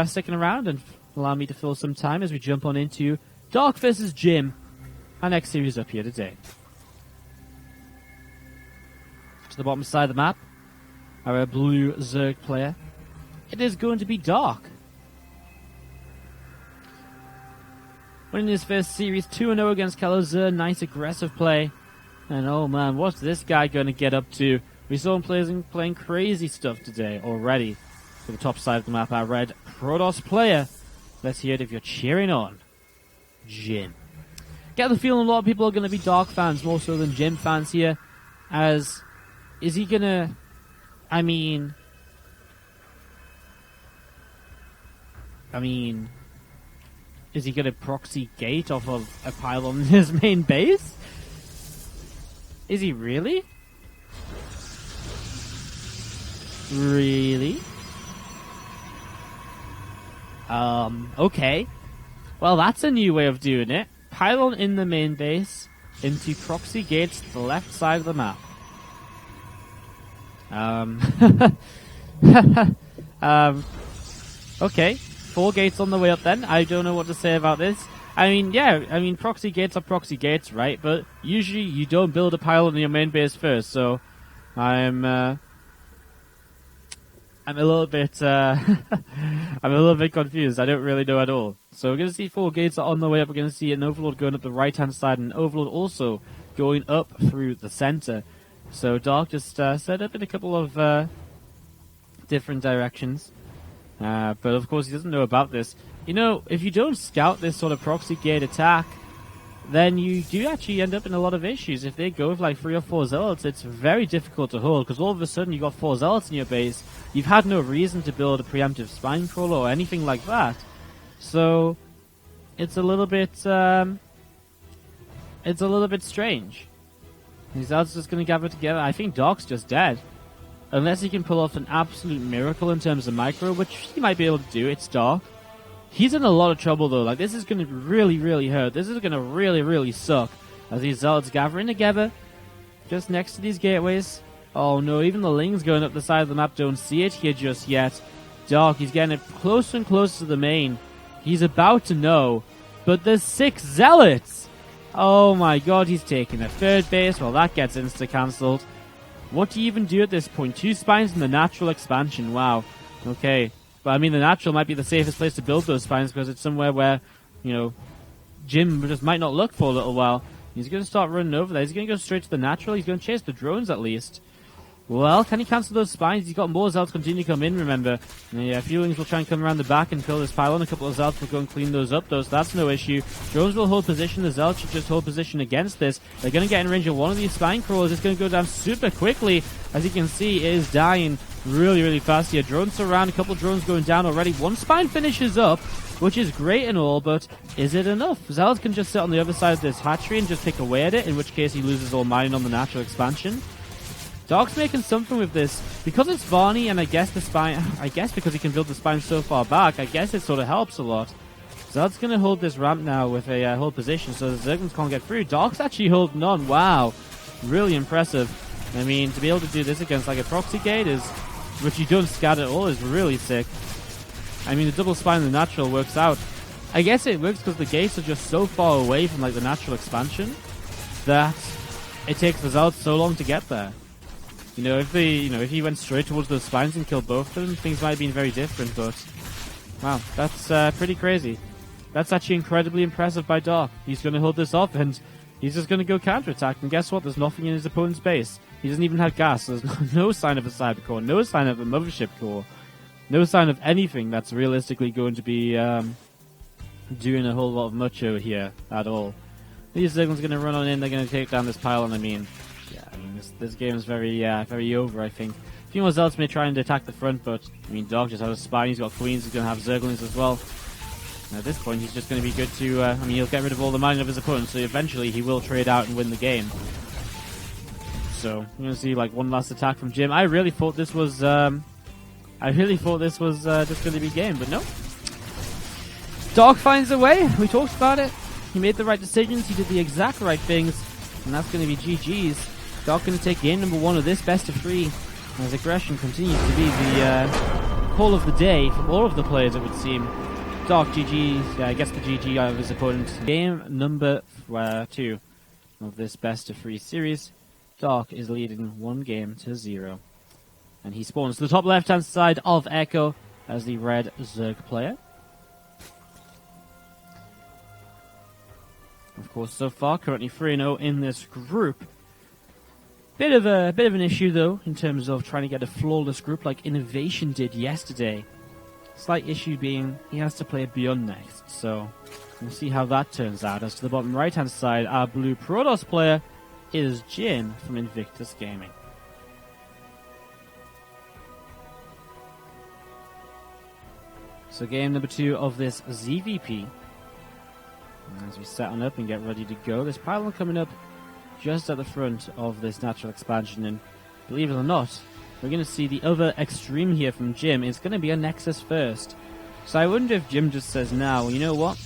sticking around and allow me to fill some time as we jump on into Dark vs. Jim, our next series up here today. To the bottom side of the map, our blue Zerg player. It is going to be Dark. Winning his first series 2-0 against Kalozur, nice aggressive play. And oh man, what's this guy going to get up to? We saw him playing crazy stuff today already. To the top side of the map, our red Protoss player. Let's hear it if you're cheering on Jim. Get the feeling a lot of people are going to be Dark fans more so than Jim fans here. As, is he going to, I mean, is he going to proxy gate off of a pylon in his main base? Is he really? Really? Okay. Well, that's a new way of doing it. Pylon in the main base into proxy gates to the left side of the map. Okay. 4 gates on the way up then. I don't know what to say about this. I mean, proxy gates are proxy gates, right? But usually you don't build a pylon in your main base first, so I'm a little bit confused. I don't really know at all. So we're going to see 4 gates are on the way up. We're going to see an Overlord going up the right-hand side and an Overlord also going up through the center. So Dark just set up in a couple of different directions. But of course he doesn't know about this. You know, if you don't scout this sort of proxy gate attack, then you do actually end up in a lot of issues. If they go with like 3 or 4 zealots, it's very difficult to hold, because all of a sudden you've got 4 zealots in your base. You've had no reason to build a preemptive spine crawler or anything like that. So it's a little bit strange. These zealots just going to gather together. I think Dark's just dead. Unless he can pull off an absolute miracle in terms of micro, which he might be able to do. It's Dark. He's in a lot of trouble though. Like, this is going to really, really hurt. This is going to really, really suck as these zealots gathering together just next to these gateways. Oh no, even the Lings going up the side of the map don't see it here just yet. Dark, he's getting it closer and closer to the main. He's about to know, but there's 6 zealots. Oh my god, he's taking a 3rd base. Well, that gets insta-cancelled. What do you even do at this point? 2 spines in the natural expansion. Wow. Okay. But I mean, the natural might be the safest place to build those spines because it's somewhere where, you know, Jim just might not look for a little while. He's going to start running over there. He's going to go straight to the natural. He's going to chase the drones at least. Well, can he cancel those spines? He's got more zealots continue to come in, remember. And yeah, Fuelings will try and come around the back and kill this pylon. A couple of zealots will go and clean those up, though, so that's no issue. Drones will hold position. The zealots should just hold position against this. They're going to get in range of one of these spine crawlers. It's going to go down super quickly. As you can see, it is dying really, really fast here. Drones surround. A couple of drones going down already. 1 spine finishes up, which is great and all, but is it enough? Zealots can just sit on the other side of this hatchery and just pick away at it, in which case he loses all mining on the natural expansion. Dark's making something with this. Because it's Varney, and I guess the spine, I guess because he can build the spine so far back, I guess it sort of helps a lot. Zealot's going to hold this ramp now with a hold position so the Zerglings can't get through. Dark's actually holding on. Wow. Really impressive. I mean, to be able to do this against like a proxy gate is, which you don't scat at all, is really sick. I mean, the double spine in the natural works out. I guess it works because the gates are just so far away from like the natural expansion that it takes the Zealots so long to get there. You know, if he went straight towards those spines and killed both of them, things might have been very different, but wow, that's pretty crazy. That's actually incredibly impressive by Dark. He's going to hold this off, and he's just going to go counterattack, and guess what? There's nothing in his opponent's base. He doesn't even have gas, so there's no sign of a cyber core, no sign of a mothership core, no sign of anything that's realistically going to be doing a whole lot of much over here at all. These Zerglings are going to run on in, they're going to take down this pylon, I mean, this game is very over, I think. A few more Zealots may try and attack the front, but, I mean, Dark just has a spine, he's got Queens, he's going to have Zerglings as well. And at this point, he's just going to be good to, I mean, he'll get rid of all the mining of his opponent, so eventually he will trade out and win the game. So, we're going to see, like, one last attack from Jim. I really thought this was, just going to be game, but no. Dark finds a way, we talked about it. He made the right decisions, he did the exact right things, and that's going to be GG's. Dark going to take game number 1 of this best of 3, as aggression continues to be the call of the day from all of the players, it would seem. Dark GG, gets the GG out of his opponent. Game number 2 of this best of 3 series. Dark is leading 1-0. And he spawns to the top left-hand side of Echo as the red Zerg player. Of course, so far, currently 3-0 in this group. Bit of an issue, though, in terms of trying to get a flawless group like Innovation did yesterday. Slight issue being he has to play Beyond next, so we'll see how that turns out. As to the bottom right-hand side, our blue Protoss player is Jin from Invictus Gaming. So game number 2 of this ZvP. As we set on up and get ready to go, there's pylon coming up just at the front of this natural expansion, and believe it or not, we're going to see the other extreme here from Jim. It's going to be a Nexus first. So I wonder if Jim just says, now, you know what?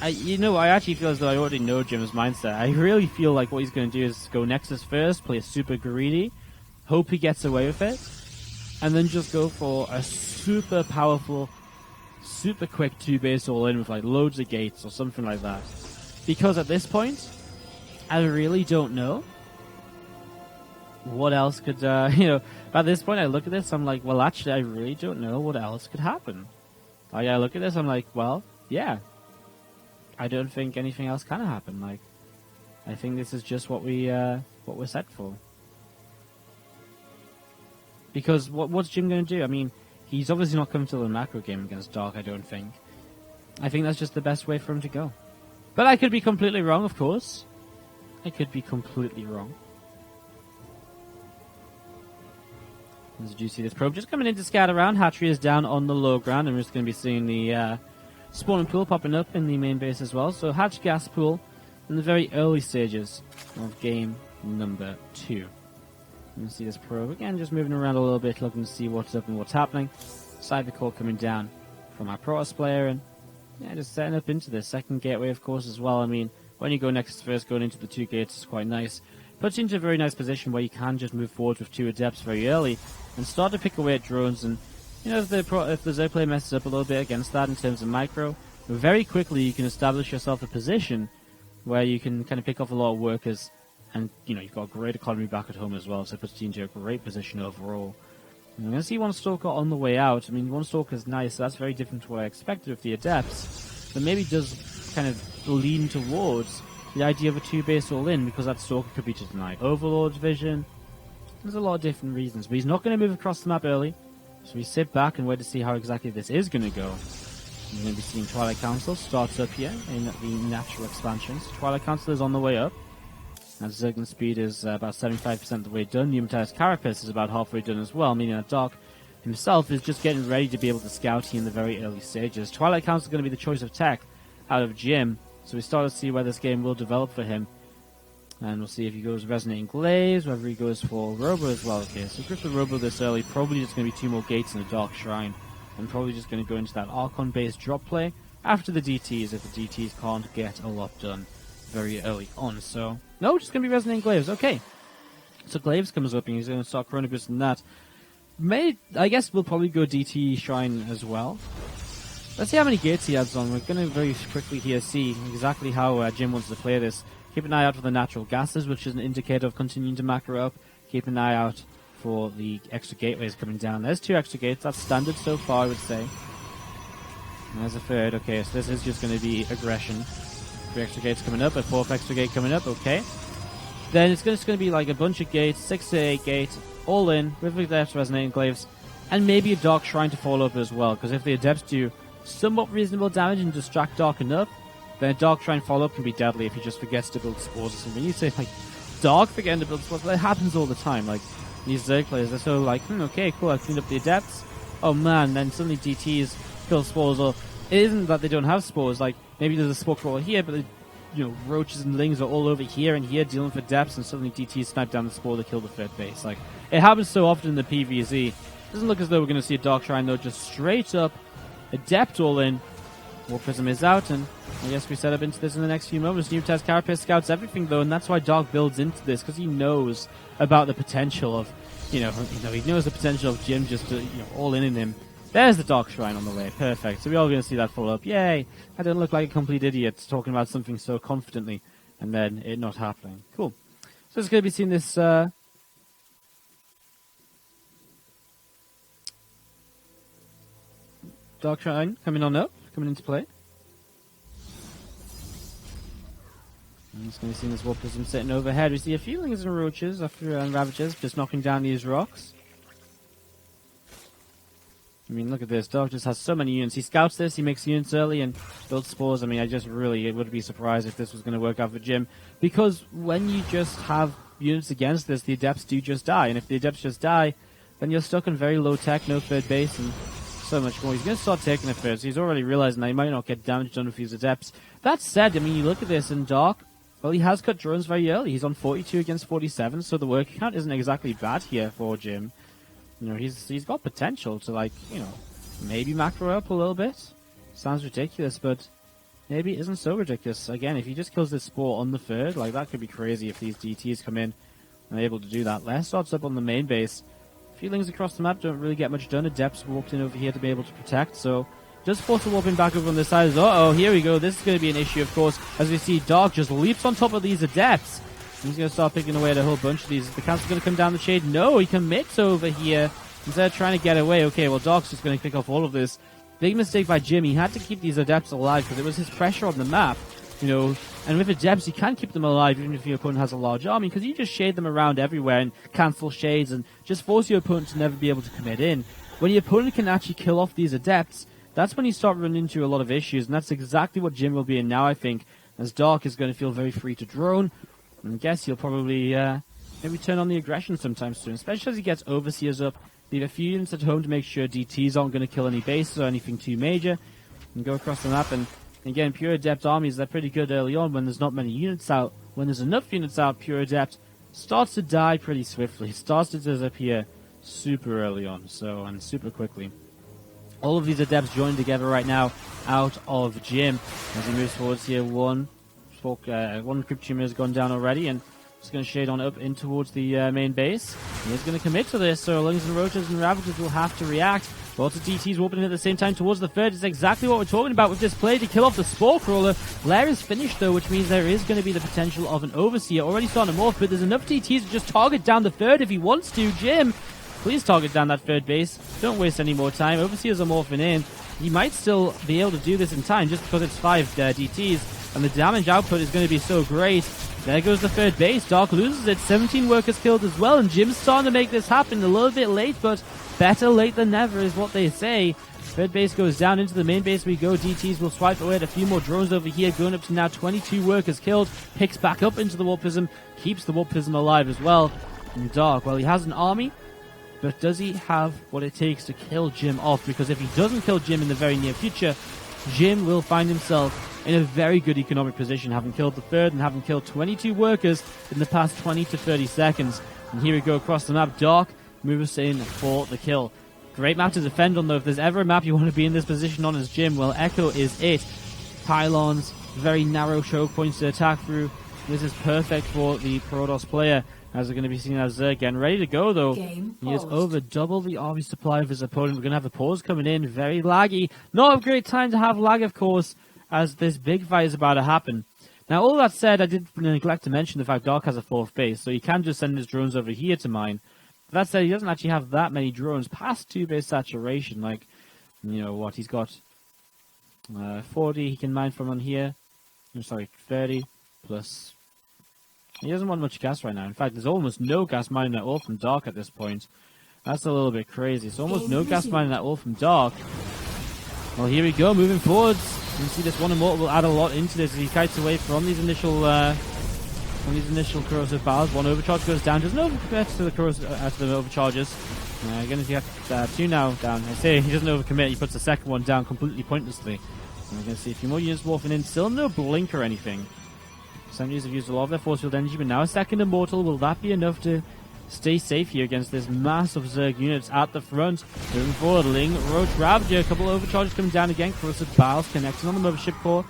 I actually feel as though I already know Jim's mindset. I really feel like what he's going to do is go Nexus first, play super greedy, hope he gets away with it, and then just go for a super powerful, super quick 2-base all-in with like loads of gates or something like that. Because at this point, I really don't know what else could, by this point I look at this, I'm like, well, actually, I really don't know what else could happen. Like, I look at this, I'm like, well, yeah, I don't think anything else can happen. Like, I think this is just what we're set for. Because what's Jim going to do? I mean, he's obviously not coming to the macro game against Dark, I don't think. I think that's just the best way for him to go. But I could be completely wrong, of course. I could be completely wrong. As you see this probe just coming in to scout around, hatchery is down on the low ground, and we're just going to be seeing the spawning pool popping up in the main base as well. So hatch gas pool in the very early stages of game number 2. You can see this probe again just moving around a little bit, looking to see what's up and what's happening. Cyber core coming down from our Protoss player, and yeah, just setting up into the second gateway, of course, as well. I mean, when you go Nexus first, going into the 2 gates is quite nice. Puts you into a very nice position where you can just move forward with 2 adepts very early and start to pick away at drones. And you know, if the Zerg player messes up a little bit against that in terms of micro, very quickly you can establish yourself a position where you can kind of pick off a lot of workers, and you know, you've got a great economy back at home as well, so it puts you into a great position overall. And I'm going to see One Stalker on the way out. I mean, One Stalker is nice, so that's very different to what I expected with the adepts, but maybe does kind of lean towards the idea of a 2-base all-in, because that Stalker could be to deny Overlord's vision. There's a lot of different reasons, but he's not going to move across the map early, so we sit back and wait to see how exactly this is going to go. We're going to be seeing Twilight Council starts up here in the natural expansion. So Twilight Council is on the way up, and Zergling speed is about 75% of the way done. Pneumatized Carapace is about halfway done as well, meaning that Dark himself is just getting ready to be able to scout here in the very early stages. Twilight Council is going to be the choice of tech out of Jim, so we start to see where this game will develop for him. And we'll see if he goes Resonating Glaze, whether he goes for Robo as well. Okay, so Grip with Robo this early, probably just going to be 2 more gates in a Dark Shrine. And probably just going to go into that Archon-based drop play after the DTs, if the DTs can't get a lot done very early on. So, no, just going to be Resonating Glaves. Okay. So Glaves comes up and he's going to start Chrono Boosting that. I guess we'll probably go DT Shrine as well. Let's see how many gates he adds on. We're going to very quickly here see exactly how Jim wants to play this. Keep an eye out for the natural gases, which is an indicator of continuing to macro up. Keep an eye out for the extra gateways coming down. There's 2 extra gates. That's standard so far, I would say. And there's a 3rd. Okay, so this is just going to be aggression. 3 extra gates coming up, a 4th extra gate coming up. Okay. Then it's just going to be like a bunch of gates, 6 to 8 gates, all in, with the Adepts Resonating Glaives, and maybe a Dark Shrine to follow up as well, because if the Adepts do somewhat reasonable damage and distract Dark enough, then a Dark Shrine follow-up can be deadly if he just forgets to build spores or something. You say, like, Dark forgetting to build spores, but it happens all the time. Like, these Zerg players, they're so like, okay, cool, I cleaned up the Adepts. Oh man, then suddenly DTs kill spores, or it isn't that they don't have spores, like, maybe there's a spore crawler here, but roaches and lings are all over here and here dealing with Adepts, and suddenly DTs snipe down the spore to kill the 3rd base. Like, it happens so often in the PvZ. Doesn't look as though we're going to see a Dark Shrine, though, just straight up Adept all in. War Prism is out, and I guess we set up into this in the next few moments. Pneumatized Carapace scouts everything, though, and that's why Dark builds into this, because he knows about the potential of, he knows the potential of Jim just to, all in him, There's the Dark Shrine on the way. Perfect. So we're all going to see that follow up. Yay! I don't look like a complete idiot talking about something so confidently and then it not happening. Cool. So it's going to be seeing this... Dark Shrine coming on up, coming into play. And it's going to be seeing this Warp Prism sitting overhead. We see a few Lings and Roaches after Ravagers just knocking down these rocks. I mean, look at this. Dark just has so many units. He scouts this, he makes units early and builds spores. I mean, I just really would be surprised if this was going to work out for Jim. Because when you just have units against this, the Adepts do just die. And if the Adepts just die, then you're stuck on very low tech, no third base, and so much more. He's going to start taking it first. He's already realizing that he might not get damage done with his Adepts. That said, I mean, you look at this in Dark, well, he has cut drones very early. He's on 42 against 47, so the work count isn't exactly bad here for Jim. You know, he's got potential to, like, you know, maybe macro up a little bit. Sounds ridiculous, but maybe it isn't so ridiculous. Again, if he just kills this spore on the third, like, that could be crazy if these DTs come in and are able to do that. Less starts up on the main base. Feelings across the map don't really get much done. Adepts walked in over here to be able to protect, so just force a warping back over on this side. Uh-oh, here we go. This is going to be an issue, of course, as we see Dark just leaps on top of these Adepts. He's going to start picking away at a whole bunch of these. The council's going to come down the shade. No, he commits over here. Instead of trying to get away, okay, well, Dark's just going to pick off all of this. Big mistake by Jim. He had to keep these Adepts alive because it was his pressure on the map. You know, and with Adepts, you can keep them alive even if your opponent has a large army because you just shade them around everywhere and cancel shades and just force your opponent to never be able to commit in. When your opponent can actually kill off these Adepts, that's when you start running into a lot of issues, and that's exactly what Jim will be in now, I think, as Dark is going to feel very free to drone. And I guess he'll probably maybe turn on the aggression sometime soon, especially as he gets Overseers up. Leave a few units at home to make sure DTs aren't going to kill any bases or anything too major, and go across the map. And again, pure Adept armies, they're pretty good early on when there's not many units out. When there's enough units out, pure Adept starts to die pretty swiftly. It starts to disappear super early on, and super quickly. All of these Adepts join together right now out of Jim as he moves towards here. One Crypt Tumor has gone down already, and it's going to shade on up in towards the main base. He's going to commit to this, so Lings and Roaches and Ravagers will have to react. Lots of DTs warping in at the same time towards the third. It's exactly what we're talking about with this play to kill off the Spore Crawler. Lair is finished though, which means there is going to be the potential of an Overseer already starting to morph, but there's enough DTs to just target down the third if he wants to. Jim, please target down that third base. Don't waste any more time. Overseers are morphing in. He might still be able to do this in time just because it's 5 DTs, and the damage output is going to be so great. There goes the third base. Dark loses it. 17 workers killed as well, and Jim's starting to make this happen a little bit late, but better late than never is what they say. Third base goes down. Into the main base we go. DTs will swipe away at a few more drones over here, going up to now 22 workers killed. Picks back up into the Warp Prism, keeps the Warp Prism alive as well. And Dark, well, he has an army, but does he have what it takes to kill Jim off? Because if he doesn't kill Jim in the very near future, Jim will find himself in a very good economic position, having killed the third and having killed 22 workers in the past 20 to 30 seconds. And here we go across the map. Dark moves in for the kill. Great map to defend on, though. If there's ever a map you want to be in this position on as Jim, well, Echo is it. Pylons, very narrow choke points to attack through. This is perfect for the Protoss player, as we're going to be seeing as Zerg getting ready to go, though. He is over double the army supply of his opponent. We're going to have a pause coming in. Very laggy. Not a great time to have lag, of course, as this big fight is about to happen. Now, all that said, I did neglect to mention the fact Dark has a 4th base, so he can just send his drones over here to mine. But that said, he doesn't actually have that many drones past 2-base saturation. Like, you know what, he's got 40 he can mine from on here. I'm sorry, 30 plus. He doesn't want much gas right now. In fact, there's almost no gas mining at all from Dark at this point. That's a little bit crazy. So almost no gas mining at all from Dark. Well, here we go, moving forwards. You can see this one Immortal will add a lot into this as he kites away from these initial corrosive bars. One overcharge goes down. Doesn't overcommit to the overcharges. Again, if you have 2 now down. I say he doesn't overcommit. He puts the second one down completely pointlessly. And we're going to see a few more units morphing in. Still no blink or anything. Some units have used a lot of their force field energy, but now a second Immortal. Will that be enough to stay safe here against this massive Zerg units at the front? Moving forward, Ling, Roach, Ravager, a couple of overcharges coming down again. Corrosive Biles connecting on the mothership core.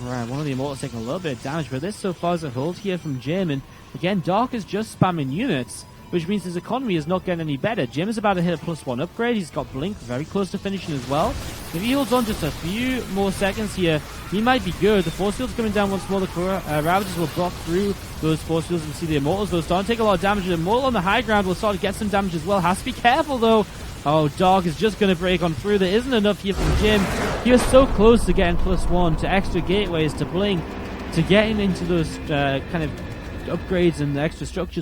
Right, one of the Immortals taking a little bit of damage, but this so far is a hold here from Jim. And again, Dark is just spamming units. which means his economy is not getting any better. Jim is about to hit a +1 upgrade. He's got Blink very close to finishing as well. If he holds on just a few more seconds here, he might be good. The force field's coming down once more. The Ravagers will block through those force fields and see the Immortals, though, starting to take a lot of damage. The Immortal on the high ground will start to get some damage as well. Has to be careful, though. Oh, Dog is just going to break on through. There isn't enough here from Jim. He was so close to getting +1, to extra gateways, to Blink, to getting into those kind of upgrades and extra structures.